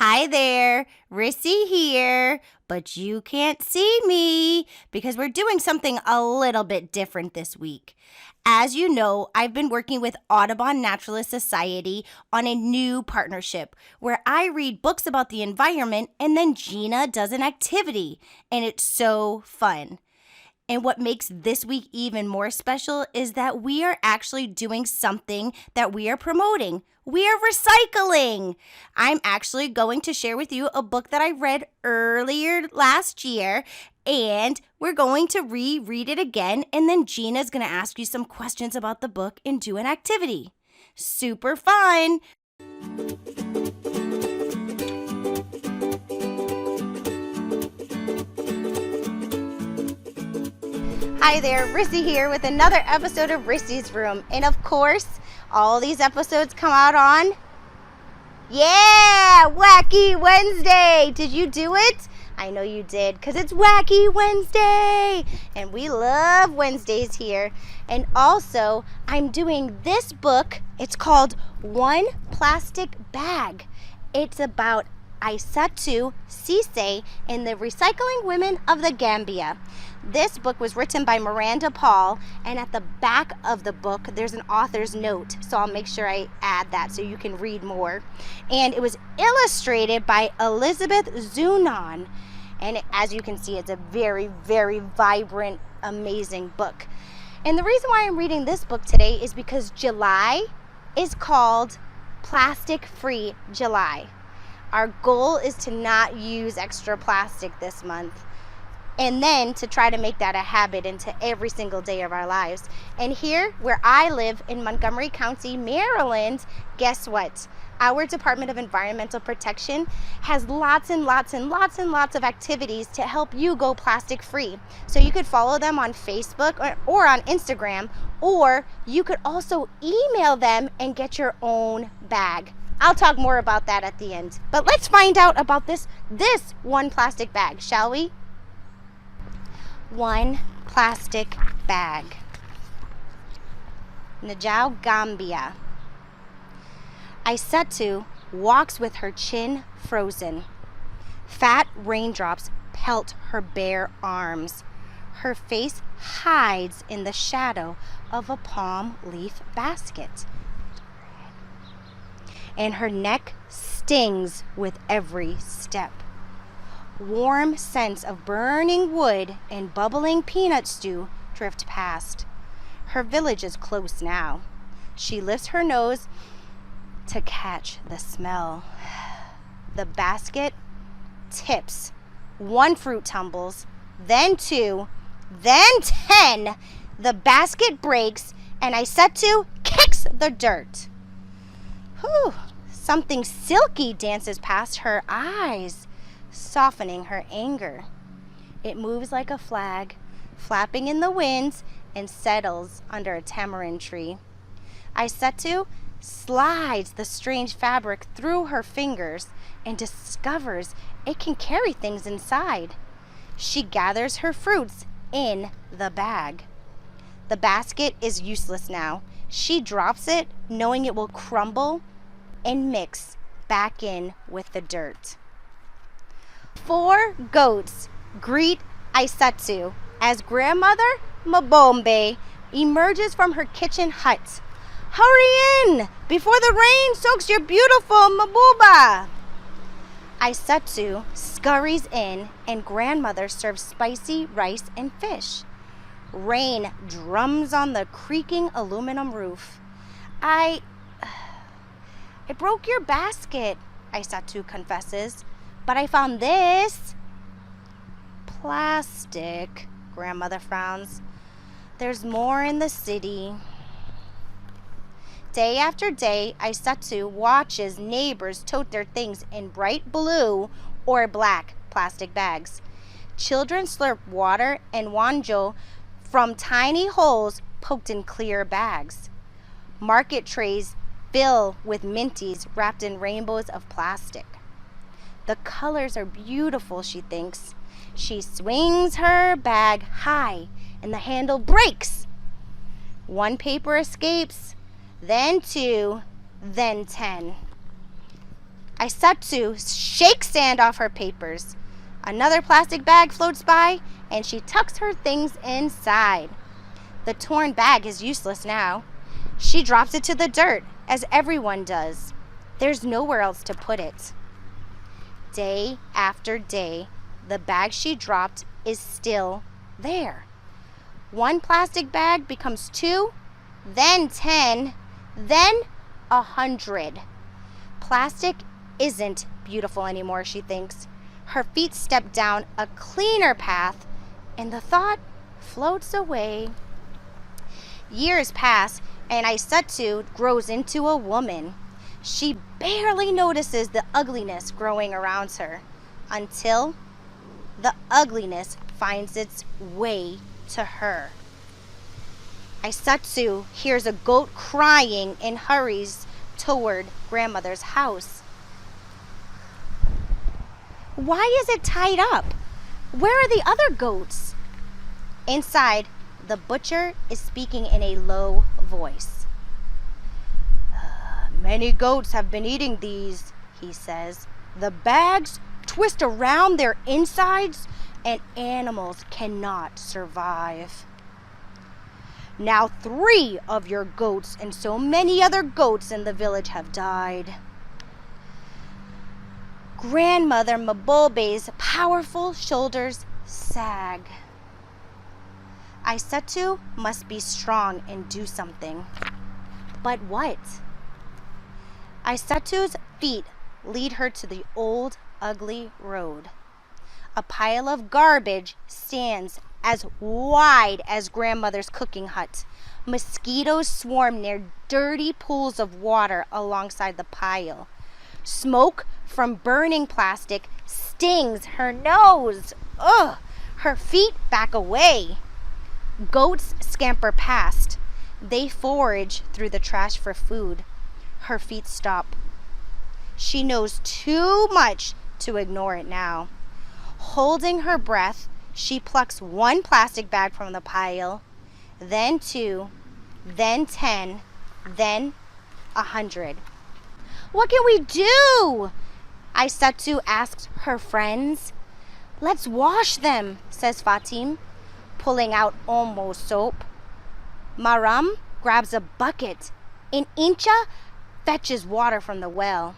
Hi there, Rissy here, but you can't see me because we're doing something a little bit different this week. As you know, I've been working with Audubon Naturalist Society on a new partnership where I read books about the environment and then Gina does an activity, and it's so fun. And what makes this week even more special is that we are actually doing something that we are promoting. We are recycling. I'm actually going to share with you a book that I read earlier last year, and we're going to reread it again, and then Gina's going to ask you some questions about the book and do an activity. Super fun! Hi there, Rissy here with another episode of Rissy's Room. And of course, all these episodes come out on, Wacky Wednesday. Did you do it? I know you did, because it's Wacky Wednesday. And we love Wednesdays here. And also, I'm doing this book. It's called One Plastic Bag. It's about Aissatou Ceesay and the recycling women of the Gambia. This book was written by Miranda Paul, and at the back of the book there's an author's note, so I'll make sure I add that so you can read more. And it was illustrated by Elizabeth Zunon, and as you can see, it's a very, very vibrant, amazing book. And the reason why I'm reading this book today is because July is called Plastic Free July. Our goal is to not use extra plastic this month, and then to try to make that a habit into every single day of our lives. And here, where I live in Montgomery County, Maryland, guess what? Our Department of Environmental Protection has lots and lots and lots and lots of activities to help you go plastic free. So you could follow them on Facebook or on Instagram, or you could also email them and get your own bag. I'll talk more about that at the end. But let's find out about this one plastic bag, shall we? One plastic bag. Najau, Gambia. Aissatou walks with her chin frozen. Fat raindrops pelt her bare arms. Her face hides in the shadow of a palm leaf basket. And her neck stings with every step. Warm scents of burning wood and bubbling peanut stew drift past. Her village is close now. She lifts her nose to catch the smell. The basket tips. One fruit tumbles, then two, then 10. The basket breaks, and Aissatou kicks the dirt. Whew, something silky dances past her eyes, softening her anger. It moves like a flag, flapping in the winds, and settles under a tamarind tree. Aissatou slides the strange fabric through her fingers and discovers it can carry things inside. She gathers her fruits in the bag. The basket is useless now. She drops it, knowing it will crumble and mix back in with the dirt. 4 goats greet Aissatou as grandmother Mabombe emerges from her kitchen hut. Hurry in before the rain soaks your beautiful Mabuba. Aissatou scurries in, and grandmother serves spicy rice and fish. Rain drums on the creaking aluminum roof. I broke your basket, Aissatou confesses, but I found this. Plastic, grandmother frowns. There's more in the city. Day after day, Aissatou watches neighbors tote their things in bright blue or black plastic bags. Children slurp water and wanjo from tiny holes poked in clear bags. Market trays fill with minties wrapped in rainbows of plastic. The colors are beautiful, she thinks. She swings her bag high and the handle breaks. One paper escapes, then 2, then 10. Aisatsu shakes sand off her papers. Another plastic bag floats by, and she tucks her things inside. The torn bag is useless now. She drops it to the dirt, as everyone does. There's nowhere else to put it. Day after day, the bag she dropped is still there. One plastic bag becomes 2, then 10, then 100. Plastic isn't beautiful anymore, she thinks. Her feet step down a cleaner path, and the thought floats away. Years pass, and Aisatsu grows into a woman. She barely notices the ugliness growing around her until the ugliness finds its way to her. Aisatsu hears a goat crying and hurries toward grandmother's house. Why is it tied up? Where are the other goats? Inside, the butcher is speaking in a low voice. Many goats have been eating these, he says. The bags twist around their insides and animals cannot survive. Now 3 of your goats and so many other goats in the village have died. Grandmother Mabobe's powerful shoulders sag. Aisatsu must be strong and do something. But what? Aisatsu's feet lead her to the old, ugly road. A pile of garbage stands as wide as grandmother's cooking hut. Mosquitoes swarm near dirty pools of water alongside the pile. Smoke from burning plastic stings her nose. Ugh! Her feet back away. Goats scamper past. They forage through the trash for food. Her feet stop. She knows too much to ignore it now. Holding her breath, she plucks 1 plastic bag from the pile, then 2, then 10, then 100. What can we do? Aisatsu asks her friends. Let's wash them, says Fatim, pulling out Omo soap. Maram grabs a bucket, and Incha fetches water from the well.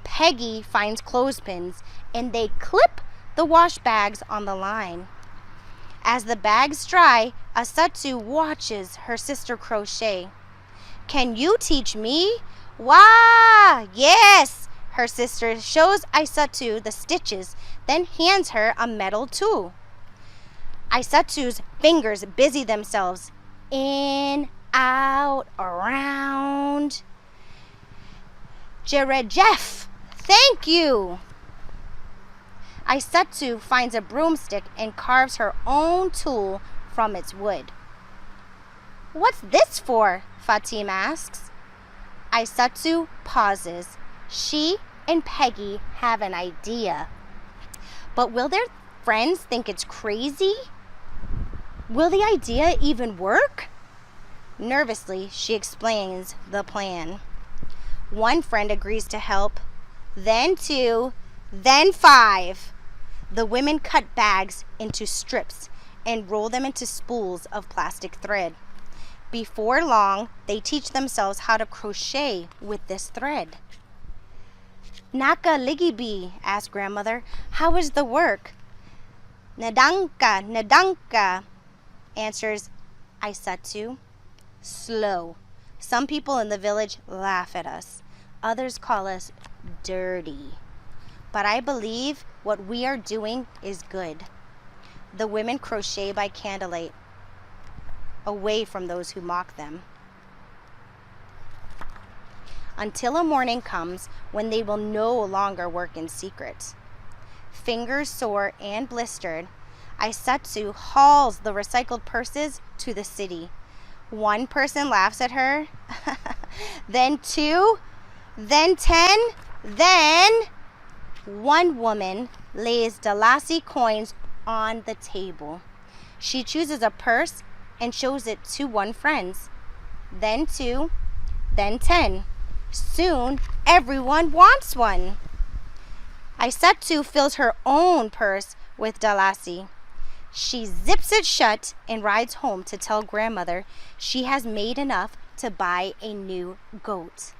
Peggy finds clothespins, and they clip the wash bags on the line. As the bags dry, Aisatsu watches her sister crochet. Can you teach me? Wah! Yes! Her sister shows Aisatsu the stitches, then hands her a metal tool. Aisatsu's fingers busy themselves. In, out, around. Jerejef! Thank you! Aisatsu finds a broomstick and carves her own tool from its wood. What's this for? Fatim asks. Aisatsu pauses. She and Peggy have an idea. But will their friends think it's crazy? Will the idea even work? Nervously, she explains the plan. 1 friend agrees to help, then 2, then 5. The women cut bags into strips and roll them into spools of plastic thread. Before long, they teach themselves how to crochet with this thread. Naka Ligibi, asked grandmother, how is the work? Nadanka, nadanka, answers Aisatsu. Slow. Some people in the village laugh at us. Others call us dirty. But I believe what we are doing is good. The women crochet by candlelight, away from those who mock them. Until a morning comes when they will no longer work in secret. Fingers sore and blistered, Aisatsu hauls the recycled purses to the city. 1 person laughs at her, then 2, then 10, then 1 woman lays Dalasi coins on the table. She chooses a purse and shows it to 1 friend, then 2, then 10. Soon, everyone wants one. Aisatu fills her own purse with dalasi. She zips it shut and rides home to tell grandmother she has made enough to buy a new goat.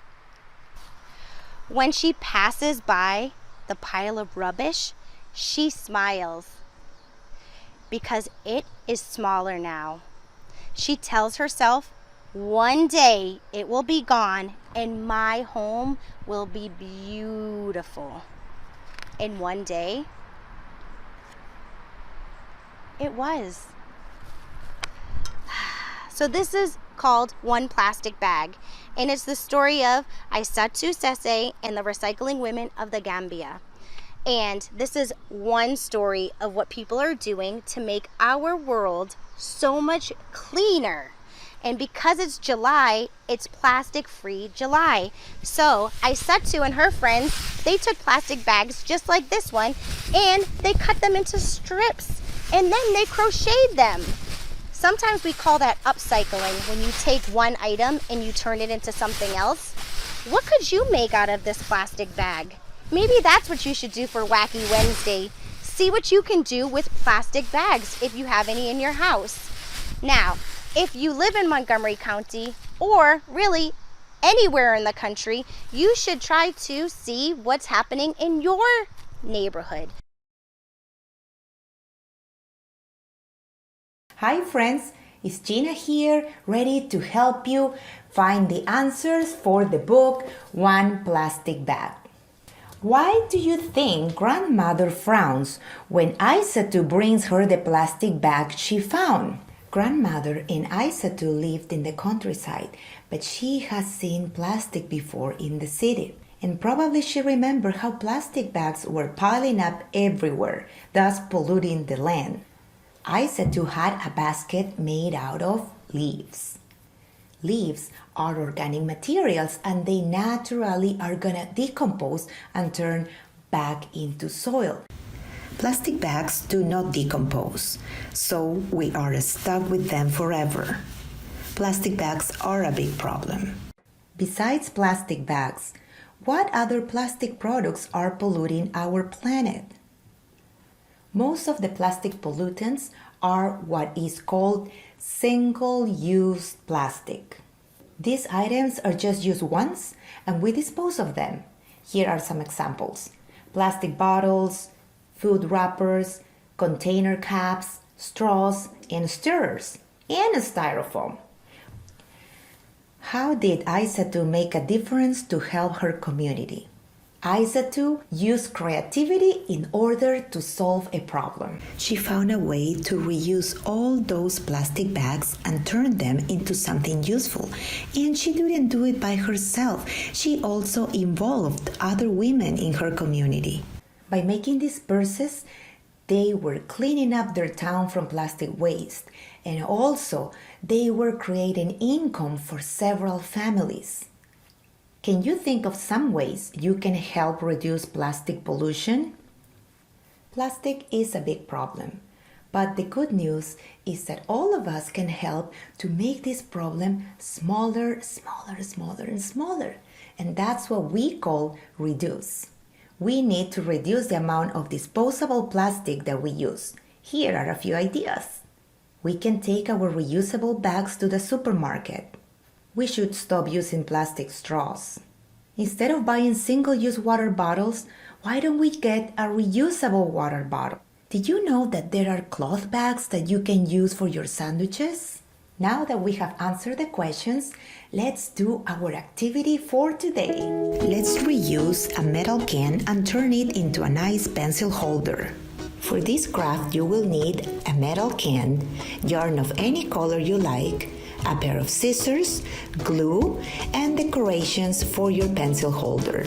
When she passes by the pile of rubbish, she smiles because it is smaller now. She tells herself, one day it will be gone and my home will be beautiful. And one day, it was. So this is called One Plastic Bag, and it's the story of Aisatu Sese and the recycling women of the Gambia. And this is one story of what people are doing to make our world so much cleaner. And because it's July, it's Plastic Free July. So Aisatu and her friends, they took plastic bags just like this one, and they cut them into strips, and then they crocheted them. Sometimes we call that upcycling, when you take one item and you turn it into something else. What could you make out of this plastic bag? Maybe that's what you should do for Wacky Wednesday. See what you can do with plastic bags if you have any in your house. Now, if you live in Montgomery County, or really anywhere in the country, you should try to see what's happening in your neighborhood. Hi friends, it's Gina here, ready to help you find the answers for the book One Plastic Bag. Why do you think grandmother frowns when Aisatu brings her the plastic bag she found? Grandmother and Aisatu lived in the countryside, but she has seen plastic before in the city. And probably she remembered how plastic bags were piling up everywhere, thus polluting the land. Aisatu had a basket made out of leaves. Leaves are organic materials and they naturally are gonna decompose and turn back into soil. Plastic bags do not decompose, so we are stuck with them forever. Plastic bags are a big problem. Besides plastic bags, what other plastic products are polluting our planet? Most of the plastic pollutants are what is called single-use plastic. These items are just used once and we dispose of them. Here are some examples: plastic bottles, food wrappers, container caps, straws, and stirrers, and styrofoam. How did Aisatu make a difference to help her community? Aisatu used creativity in order to solve a problem. She found a way to reuse all those plastic bags and turn them into something useful. And she didn't do it by herself. She also involved other women in her community. By making these purses, they were cleaning up their town from plastic waste. And also, they were creating income for several families. Can you think of some ways you can help reduce plastic pollution? Plastic is a big problem, but the good news is that all of us can help to make this problem smaller, and smaller. And that's what we call reduce. We need to reduce the amount of disposable plastic that we use. Here are a few ideas. We can take our reusable bags to the supermarket. We should stop using plastic straws. Instead of buying single-use water bottles, why don't we get a reusable water bottle? Did you know that there are cloth bags that you can use for your sandwiches? Now that we have answered the questions, let's do our activity for today. Let's reuse a metal can and turn it into a nice pencil holder. For this craft, you will need a metal can, yarn of any color you like, a pair of scissors, glue, and decorations for your pencil holder.